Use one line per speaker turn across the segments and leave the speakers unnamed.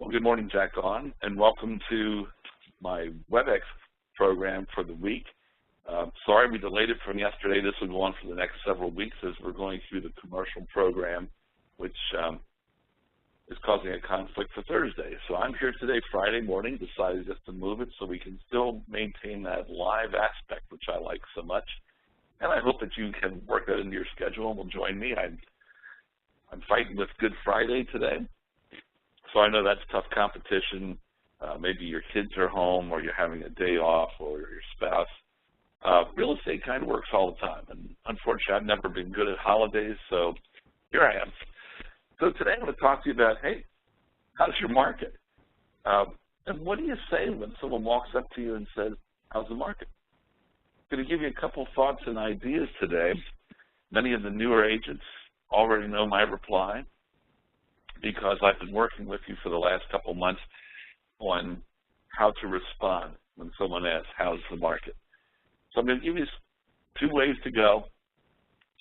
Well, good morning, Jack On, and welcome to my WebEx program for the week. Sorry we delayed it from yesterday. This will go on for the next several weeks as we're going through the commercial program, which is causing a conflict for Thursday. So I'm here today, Friday morning, decided just to move it so we can still maintain that live aspect, which I like so much. And I hope that you can work that into your schedule and will join me. I'm fighting with Good Friday today. So I know that's tough competition. Maybe your kids are home or you're having a day off or your spouse. Real estate kind of works all the time. And unfortunately, I've never been good at holidays, so here I am. So today I'm going to talk to you about, hey, how's your market? And what do you say when someone walks up to you and says, how's the market? I'm going to give you a couple thoughts and ideas today. Many of the newer agents already know my reply, because I've been working with you for the last couple months on how to respond when someone asks, how's the market? So I'm going to give you two ways to go.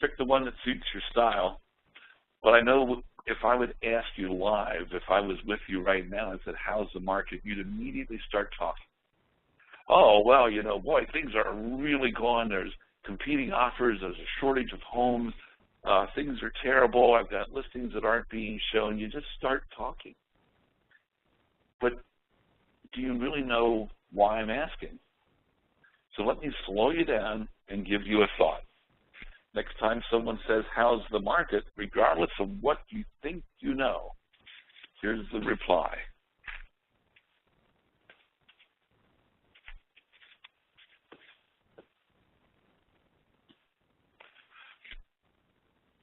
Pick the one that suits your style. But I know if I would ask you live, if I was with you right now and said, how's the market, you'd immediately start talking. Oh, well, you know, boy, things are really gone. There's competing offers. There's a shortage of homes. Things are terrible. I've got listings that aren't being shown. You just start talking. But do you really know why I'm asking? So let me slow you down and give you a thought. Next time someone says, how's the market, regardless of what you think you know, here's the reply.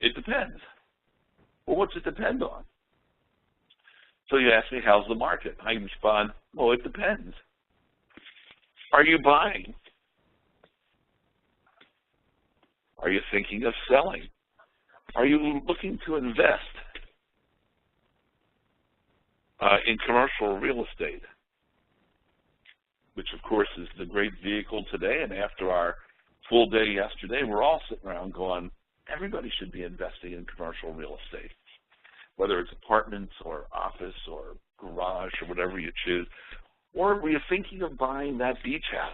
It depends. Well, what's it depend on? So you ask me, how's the market? I respond, well, it depends. Are you buying? Are you thinking of selling? Are you looking to invest in commercial real estate, which, of course, is the great vehicle today? And after our full day yesterday, we're all sitting around going, everybody should be investing in commercial real estate, whether it's apartments or office or garage or whatever you choose. Or were you thinking of buying that beach house?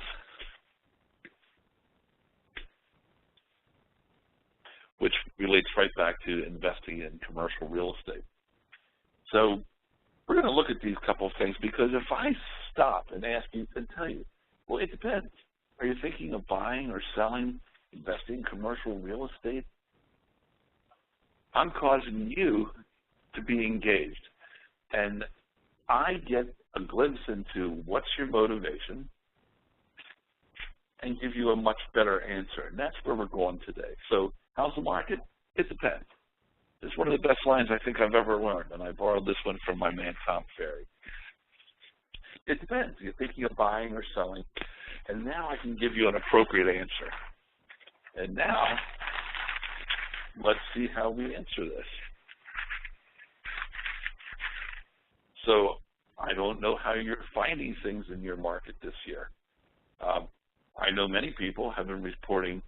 Which relates right back to investing in commercial real estate. So we're going to look at these couple of things, because if I stop and ask you and tell you, well, it depends. Are you thinking of buying or selling, investing in commercial real estate? I'm causing you to be engaged. And I get a glimpse into what's your motivation and give you a much better answer. And that's where we're going today. So how's the market? It depends. It's one of the best lines I think I've ever learned, and I borrowed this one from my man Tom Ferry. It depends. You're thinking of buying or selling, and now I can give you an appropriate answer. And now, let's see how we answer this. So I don't know how you're finding things in your market this year. I know many people have been reporting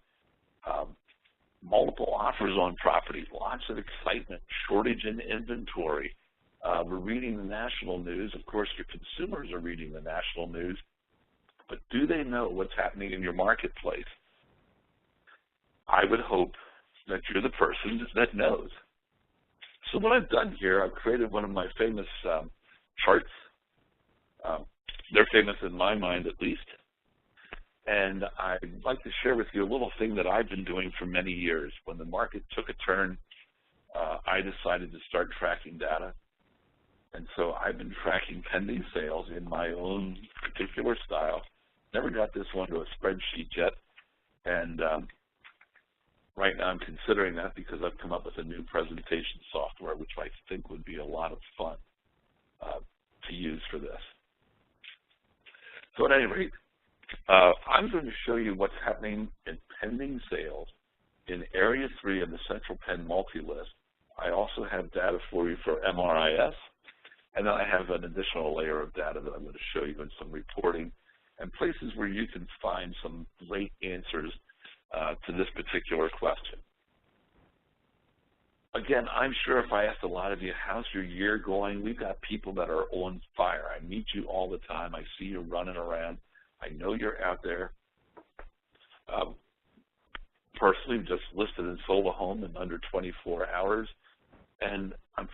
multiple offers on property, lots of excitement, shortage in inventory. We're reading the national news. Of course, your consumers are reading the national news. But do they know what's happening in your marketplace? I would hope that you're the person that knows. So what I've done here, I've created one of my famous charts. They're famous in my mind, at least. And I'd like to share with you a little thing that I've been doing for many years. When the market took a turn, I decided to start tracking data. And so I've been tracking pending sales in my own particular style. Never got this one to a spreadsheet yet. And right now I'm considering that because I've come up with a new presentation software, which I think would be a lot of fun to use for this. So at any rate, I'm going to show you what's happening in pending sales in Area 3 of the Central Penn Multi-List. I also have data for you for MRIS, and then I have an additional layer of data that I'm going to show you in some reporting and places where you can find some great answers to this particular question. again, I'm sure if I asked a lot of you, how's your year going? We've got people that are on fire. I meet you all the time. I see you running around. I know you're out there. Personally, just listed and sold a home in under 24 hours. And I'm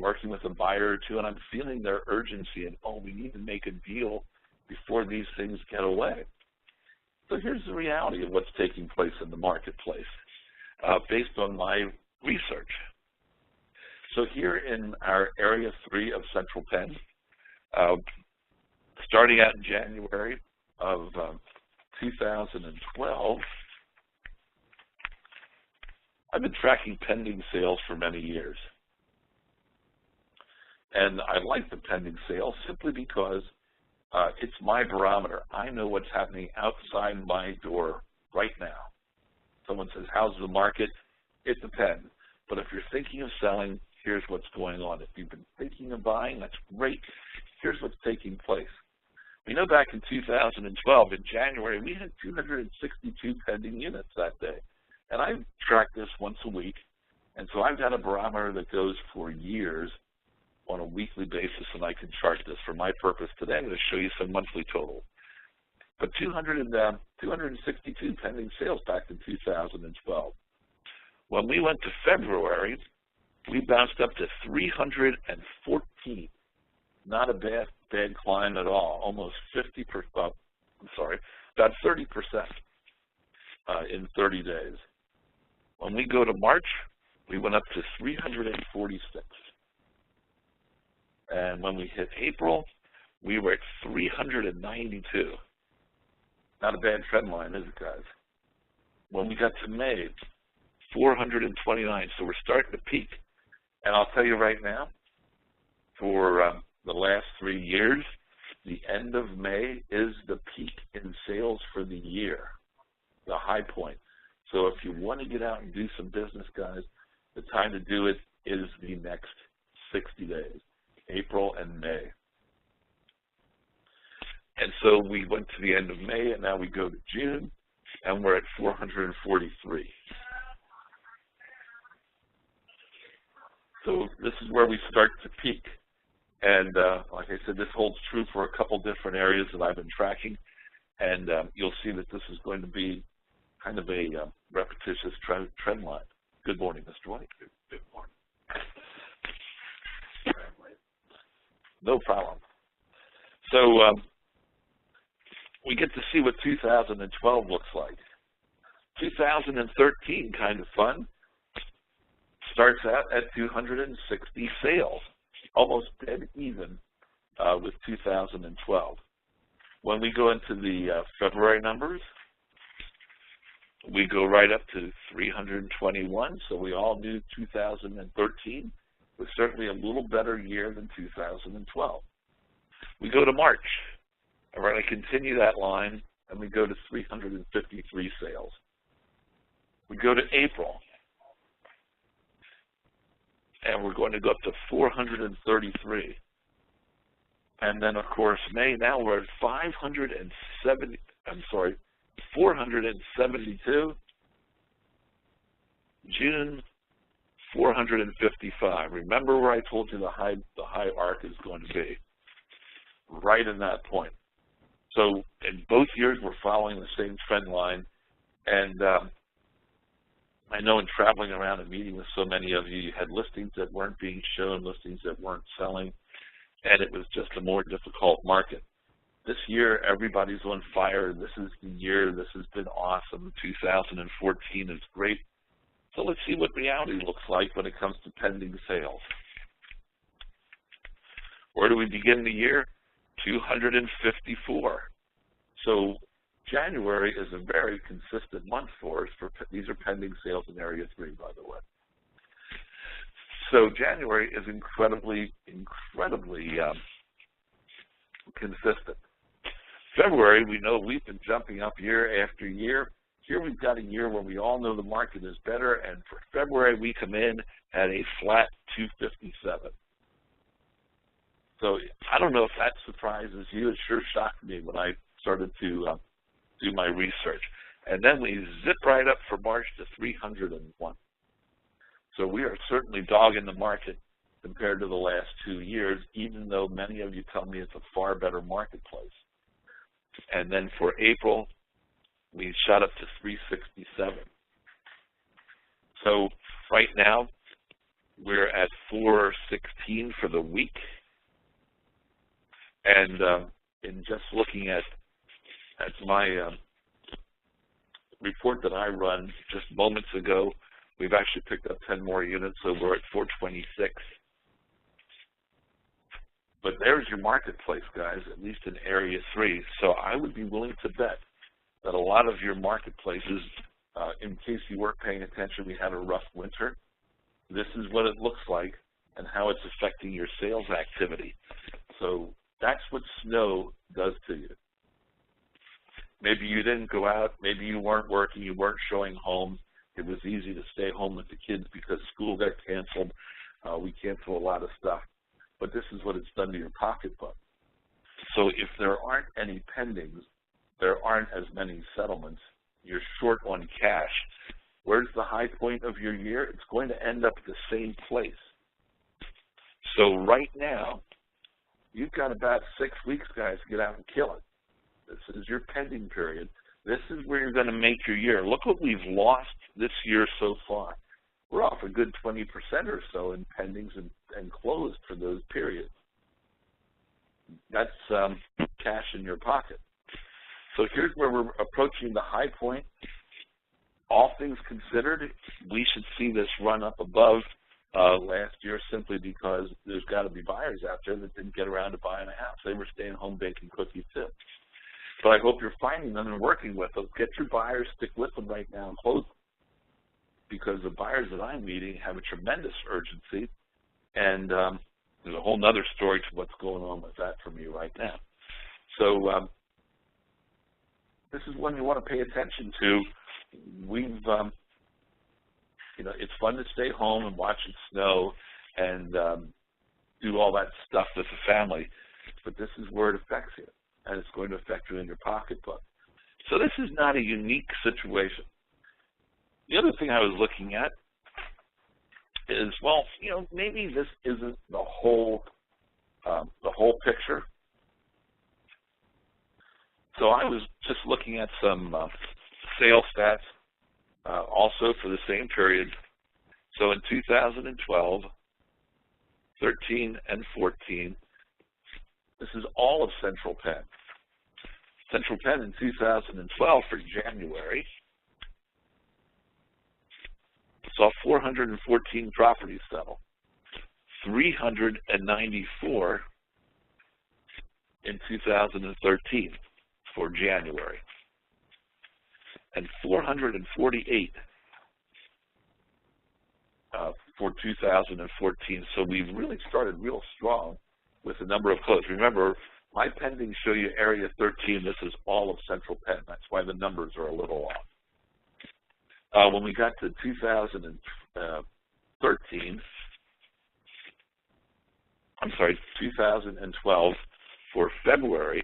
working with a buyer or two, and I'm feeling their urgency and, oh, we need to make a deal before these things get away. So here's the reality of what's taking place in the marketplace based on my research. So here in our Area 3 of Central Penn, starting out in January of 2012, I've been tracking pending sales for many years. And I like the pending sales simply because it's my barometer. I know what's happening outside my door right now. Someone says, how's the market? It depends. But if you're thinking of selling, here's what's going on. If you've been thinking of buying, that's great. Here's what's taking place. We know back in 2012, in January, we had 262 pending units that day. And I track this once a week, and so I've got a barometer that goes for years on a weekly basis, and I can chart this. For my purpose today, I'm going to show you some monthly totals. But 262 pending sales back in 2012. When we went to February, we bounced up to 314. Not a bad climb at all. Almost 50%. About 30% in 30 days. When we go to March, we went up to 346. And when we hit April, we were at 392. Not a bad trend line, is it, guys? When we got to May, 429. So we're starting to peak. And I'll tell you right now, for the last 3 years, the end of May is the peak in sales for the year, the high point. So if you want to get out and do some business, guys, the time to do it is the next 60 days, April and May. And so we went to the end of May, and now we go to June, and we're at 443. So this is where we start to peak. And like I said, this holds true for a couple different areas that I've been tracking. And you'll see that this is going to be kind of a repetitious trend line. Good morning, Mr. White. Good morning. No problem. So we get to see what 2012 looks like. 2013, kind of fun, starts out at 260 sales, almost dead even with 2012. When we go into the February numbers, we go right up to 321, so we all knew 2013 was certainly a little better year than 2012. We go to March, and we're going to continue that line, and we go to 353 sales. We go to April, and we're going to go up to 433. And then, of course, May, now we're at 472. June, 455. Remember where I told you the high arc is going to be? Right in that point. So in both years, we're following the same trend line. And I know in traveling around and meeting with so many of you, you had listings that weren't being shown, listings that weren't selling, and it was just a more difficult market. This year, everybody's on fire. This is the year. This has been awesome. 2014 is great. So let's see what reality looks like when it comes to pending sales. Where do we begin the year? 254. So January is a very consistent month for us. These are pending sales in Area 3, by the way. So January is incredibly consistent. February, we know we've been jumping up year after year. Here we've got a year where we all know the market is better, and for February we come in at a flat 257. So I don't know if that surprises you. It sure shocked me when I started to do my research. And then we zip right up for March to 301. So we are certainly dogging the market compared to the last 2 years, even though many of you tell me it's a far better marketplace. And then for April, we shot up to 367. So right now, we're at 416 for the week. And in just looking at my report that I run just moments ago, we've actually picked up 10 more units, so we're at 426. But there's your marketplace, guys, at least in Area 3. So I would be willing to bet that a lot of your marketplaces, in case you weren't paying attention, we had a rough winter. This is what it looks like and how it's affecting your sales activity. So that's what snow does to you. Maybe you didn't go out, maybe you weren't working, you weren't showing homes. It was easy to stay home with the kids because school got canceled. We canceled a lot of stuff. But this is what it's done to your pocketbook. So if there aren't any pendings, there aren't as many settlements, you're short on cash. Where's the high point of your year? It's going to end up at the same place. So right now, you've got about 6 weeks, guys, to get out and kill it. This is your pending period. This is where you're going to make your year. Look what we've lost this year so far. We're off a good 20% or so in pendings and closed for those periods. That's cash in your pocket. So here's where we're approaching the high point. All things considered, we should see this run up above last year simply because there's got to be buyers out there that didn't get around to buying a house. They were staying home baking cookies too. But I hope you're finding them and working with them. Get your buyers, stick with them right now and close them. Because the buyers that I'm meeting have a tremendous urgency, and there's a whole other story to what's going on with that for me right now. So this is one you want to pay attention to. We've, you know, it's fun to stay home and watch it snow and do all that stuff with the family, but this is where it affects you, and it's going to affect you in your pocketbook. So this is not a unique situation. The other thing I was looking at is, well, you know, maybe this isn't the whole picture. So I was just looking at some sales stats also for the same period. So in 2012, 13, and 14, this is all of Central Penn. Central Penn in 2012 for January saw 414 properties settle, 394 in 2013 for January, and 448 for 2014. So we've really started real strong with the number of closed. Remember, my pendings show you Area 13. This is all of Central Penn. That's why the numbers are a little off. When we got to 2012 for February,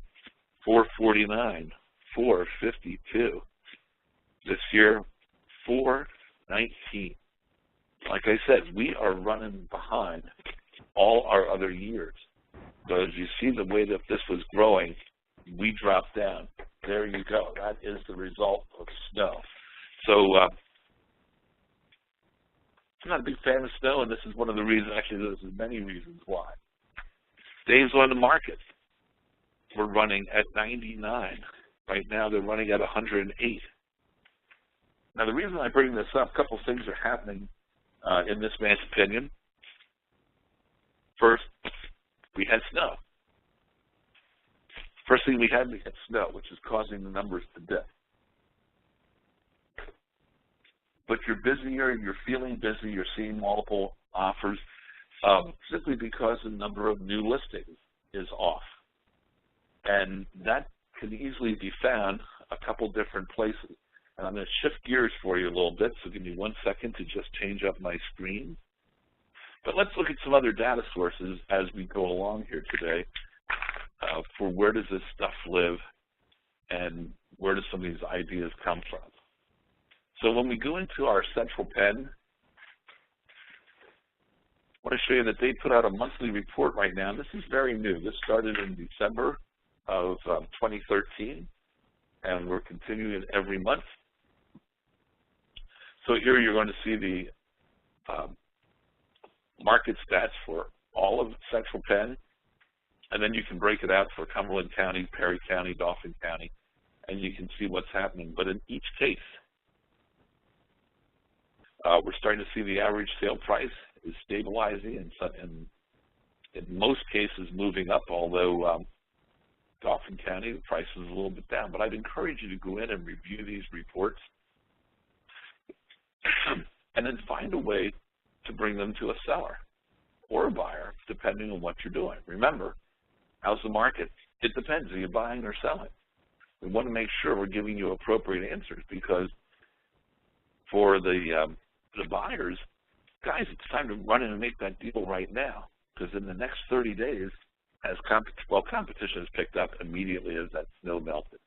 449, 452. This year, 419. Like I said, we are running behind all our other years. So as you see the way that this was growing, we dropped down. There you go. That is the result of snow. So I'm not a big fan of snow, and this is one of the reasons, actually there's many reasons why. Days on the market, we're running at 99. Right now they're running at 108. Now the reason I bring this up, a couple things are happening in this man's opinion. First, we had snow. First thing we had snow, which is causing the numbers to dip. But you're busier, you're feeling busy, you're seeing multiple offers, simply because the number of new listings is off. And that can easily be found a couple different places. And I'm going to shift gears for you a little bit, so give me 1 second to just change up my screen. But let's look at some other data sources as we go along here today for where does this stuff live and where do some of these ideas come from. So when we go into our Central Penn, I want to show you that they put out a monthly report right now. This is very new. This started in December of 2013, and we're continuing it every month. So here you're going to see the market stats for all of Central Penn, and then you can break it out for Cumberland County, Perry County, Dauphin County, and you can see what's happening. But in each case, we're starting to see the average sale price is stabilizing and in most cases moving up, although Dauphin County, the price is a little bit down. But I'd encourage you to go in and review these reports and then find a way to bring them to a seller or a buyer, depending on what you're doing. Remember, how's the market? It depends. Are you buying or selling? We want to make sure we're giving you appropriate answers, because for the buyers, guys, it's time to run in and make that deal right now, because in the next 30 days, as competition has picked up immediately as that snow melted,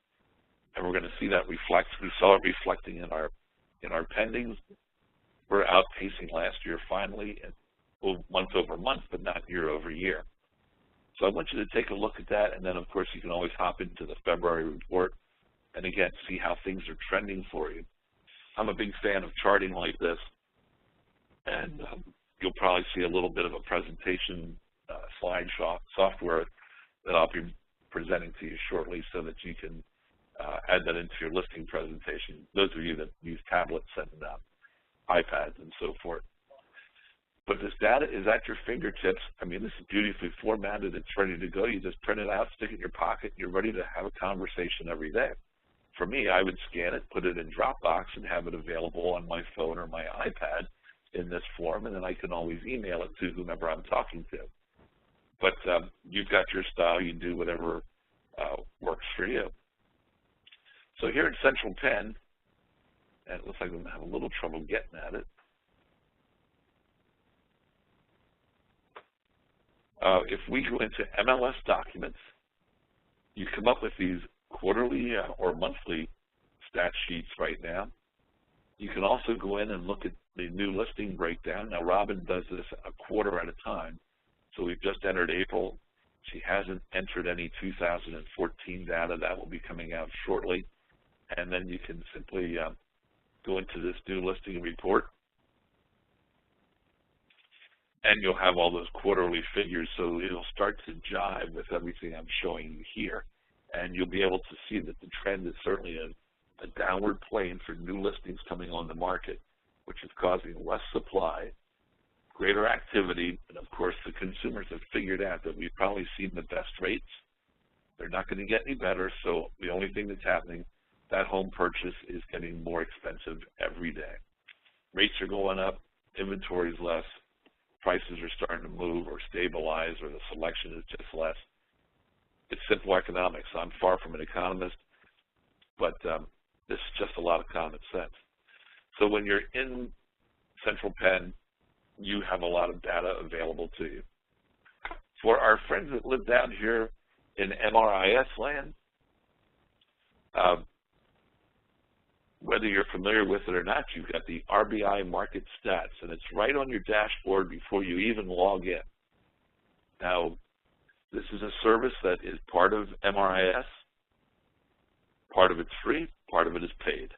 and we're going to see that reflect. We saw it reflecting in our pendings. We're outpacing last year finally, month over month, but not year over year. So I want you to take a look at that, and then of course you can always hop into the February report and again see how things are trending for you. I'm a big fan of charting like this, and you'll probably see a little bit of a presentation slide software that I'll be presenting to you shortly, so that you can add that into your listing presentation, those of you that use tablets and iPads and so forth. But this data is at your fingertips. I mean, this is beautifully formatted. It's ready to go. You just print it out, stick it in your pocket, and you're ready to have a conversation every day. For me, I would scan it, put it in Dropbox, and have it available on my phone or my iPad in this form, and then I can always email it to whomever I'm talking to. But you've got your style. You do whatever works for you. So here at Central Penn, and it looks like I'm going to have a little trouble getting at it. If we go into MLS documents, you come up with these quarterly or monthly stat sheets right now. You can also go in and look at the new listing breakdown. Now, Robin does this a quarter at a time. So we've just entered April. She hasn't entered any 2014 data. That will be coming out shortly. And then you can simply go into this new listing report, and you'll have all those quarterly figures, so it'll start to jive with everything I'm showing you here. And you'll be able to see that the trend is certainly a downward plane for new listings coming on the market, which is causing less supply, greater activity, and of course the consumers have figured out that we've probably seen the best rates. They're not going to get any better, so the only thing that's happening, that home purchase is getting more expensive every day. Rates are going up, inventory is less, prices are starting to move or stabilize, or the selection is just less. It's simple economics. I'm far from an economist, but this is just a lot of common sense. So when you're in Central Penn, you have a lot of data available to you. For our friends that live down here in MRIS land, whether you're familiar with it or not, you've got the RBI market stats, and it's right on your dashboard before you even log in. Now, this is a service that is part of MRIS. Part of it's free, part of it is paid.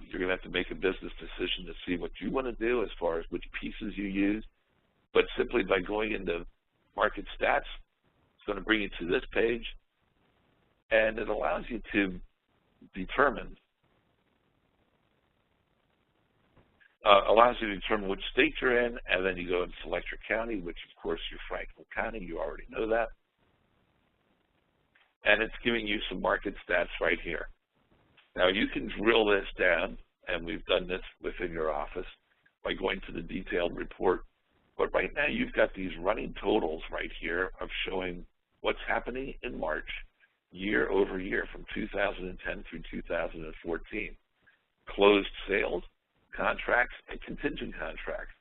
You're going to have to make a business decision to see what you want to do as far as which pieces you use. But simply by going into market stats, it's going to bring you to this page, and it allows you to determine which state you're in, and then you go and select your county, which of course you're Franklin County. You already know that. And it's giving you some market stats right here. Now you can drill this down, and we've done this within your office by going to the detailed report. But right now you've got these running totals right here of showing what's happening in March year over year from 2010 through 2014. Closed sales, contracts, and contingent contracts.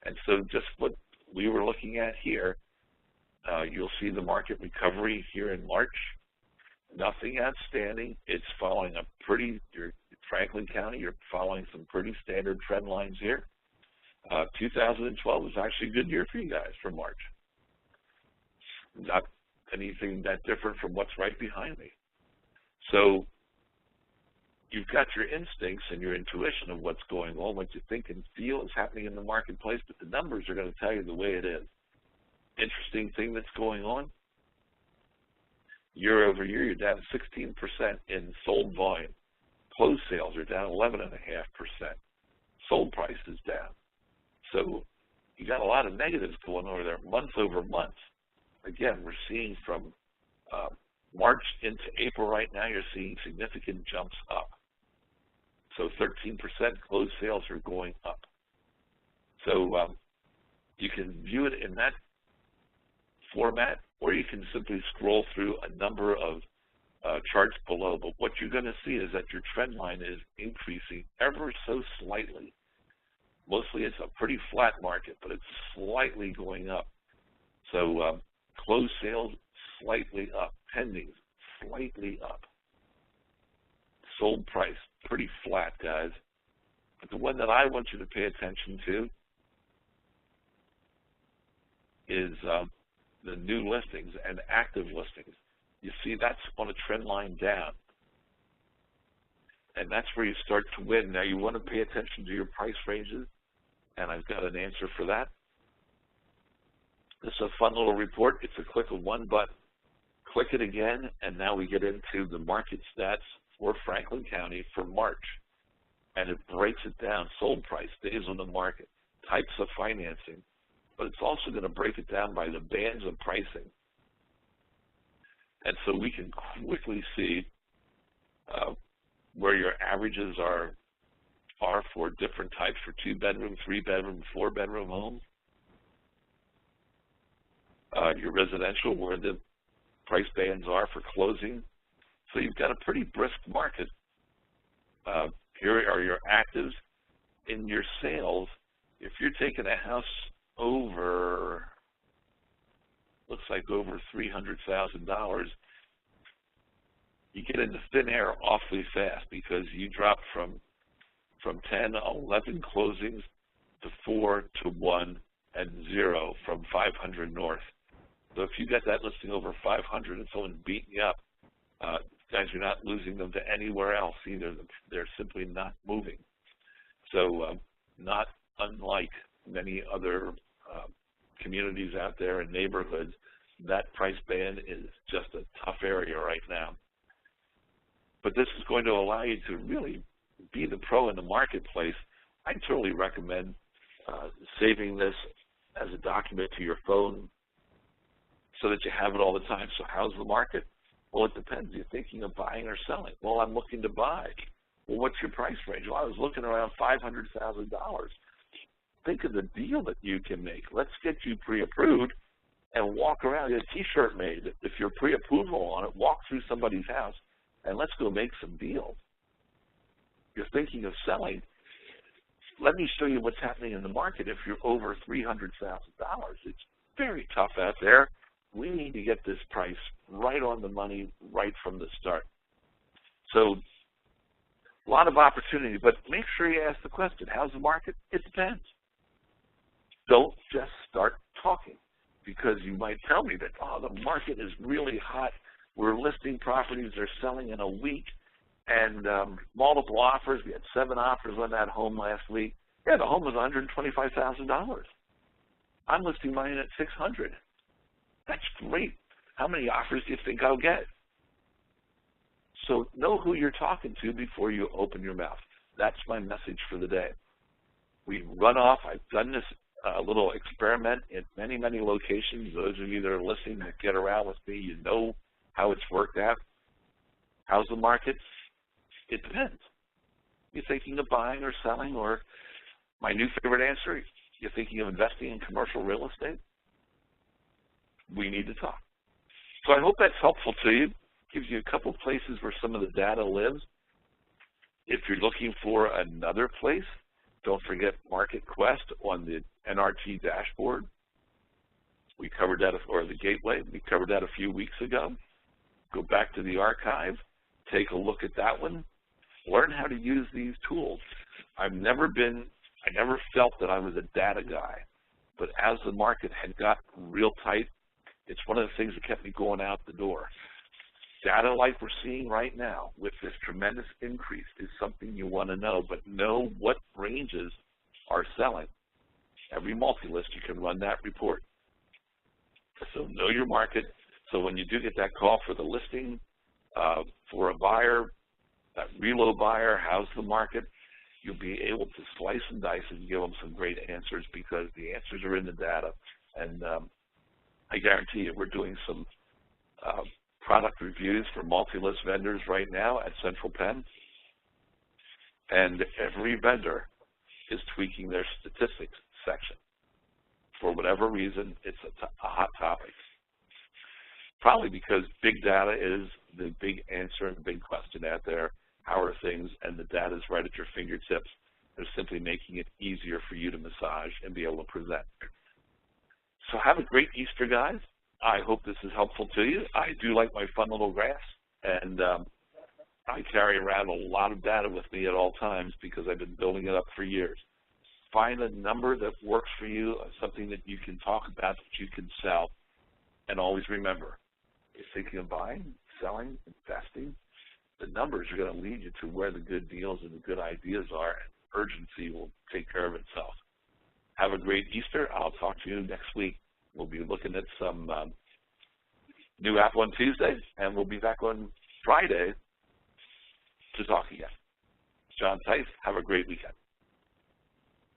And so just what we were looking at here, you'll see the market recovery here in March. Nothing outstanding. It's following a pretty, Franklin County, you're following some pretty standard trend lines here. 2012 was actually a good year for you guys for March. Not anything that different from what's right behind me. So you've got your instincts and your intuition of what's going on, what you think and feel is happening in the marketplace, but the numbers are going to tell you the way it is. Interesting thing that's going on, year over year, you're down 16% in sold volume. Closed sales are down 11.5%. Sold price is down. So you got a lot of negatives going over there month over month. Again, we're seeing from March into April right now, you're seeing significant jumps up. So 13% closed sales are going up. So you can view it in that format, or you can simply scroll through a number of charts below. But what you're going to see is that your trend line is increasing ever so slightly. Mostly it's a pretty flat market, but it's slightly going up. So closed sales slightly up, pendings slightly up. Sold price pretty flat, guys. But the one that I want you to pay attention to is the new listings and active listings. You see that's on a trend line down. And that's where you start to win. Now you want to pay attention to your price ranges, and I've got an answer for that. This is a fun little report. It's a click of one button. Click it again, and now we get into the market stats for Franklin County for March. And it breaks it down, sold price, days on the market, types of financing. But it's also going to break it down by the bands of pricing. And so we can quickly see where your averages are for different types, for 2-bedroom, 3-bedroom, 4-bedroom homes. Your residential, where the price bands are for closing. So you've got a pretty brisk market. Here are your actives. In your sales, if you're taking a house over, looks like over $300,000, you get into thin air awfully fast because you drop from 10, 11 closings to 4 to 1 and 0 from 500 north. So if you get that listing over 500 and someone beating you up, guys, you're not losing them to anywhere else either. They're simply not moving. So not unlike many other communities out there and neighborhoods, that price band is just a tough area right now. But this is going to allow you to really be the pro in the marketplace. I totally recommend saving this as a document to your phone so that you have it all the time. So how's the market? Well, it depends. You're thinking of buying or selling. Well, I'm looking to buy. Well, what's your price range? Well, I was looking around $500,000. Think of the deal that you can make. Let's get you pre-approved and walk around, get a T-shirt made. If you're pre-approval on it, walk through somebody's house and let's go make some deals. You're thinking of selling. Let me show you what's happening in the market if you're over $300,000. It's very tough out there. We need to get this price right on the money right from the start. So a lot of opportunity, but make sure you ask the question, how's the market? It depends. Don't just start talking, because you might tell me that, oh, the market is really hot. We're listing properties, they're selling in a week, and multiple offers. We had 7 offers on that home last week. Yeah, the home was $125,000. I'm listing mine at $600,000. That's great. How many offers do you think I'll get? So know who you're talking to before you open your mouth. That's my message for the day. We run off. I've done this little experiment in many, many locations. Those of you that are listening that get around with me, you know how it's worked out. How's the market? It depends. You're thinking of buying or selling, or my new favorite answer, you're thinking of investing in commercial real estate? We need to talk. So I hope that's helpful to you. Gives you a couple places where some of the data lives. If you're looking for another place, don't forget MarketQuest on the NRT dashboard. We covered that, or the gateway. We covered that a few weeks ago. Go back to the archive, take a look at that one, learn how to use these tools. I've never been I never felt that I was a data guy, but as the market had got real tight, it's one of the things that kept me going out the door. Data like we're seeing right now with this tremendous increase is something you want to know, but know what ranges are selling. Every multi-list, you can run that report. So know your market. So when you do get that call for the listing, for a buyer, that reload buyer, how's the market, you'll be able to slice and dice and give them some great answers because the answers are in the data. And I guarantee you, we're doing some product reviews for multi-list vendors right now at Central Penn. And every vendor is tweaking their statistics section. For whatever reason, it's a hot topic. Probably because big data is the big answer and the big question out there. How are things? And the data is right at your fingertips. They're simply making it easier for you to massage and be able to present. So have a great Easter, guys. I hope this is helpful to you. I do like my fun little graphs, and I carry around a lot of data with me at all times because I've been building it up for years. Find a number that works for you, something that you can talk about, that you can sell, and always remember, if you're thinking of buying, selling, investing, the numbers are going to lead you to where the good deals and the good ideas are, and urgency will take care of itself. Have a great Easter. I'll talk to you next week. We'll be looking at some new app on Tuesday, and we'll be back on Friday to talk again. John Theis, have a great weekend.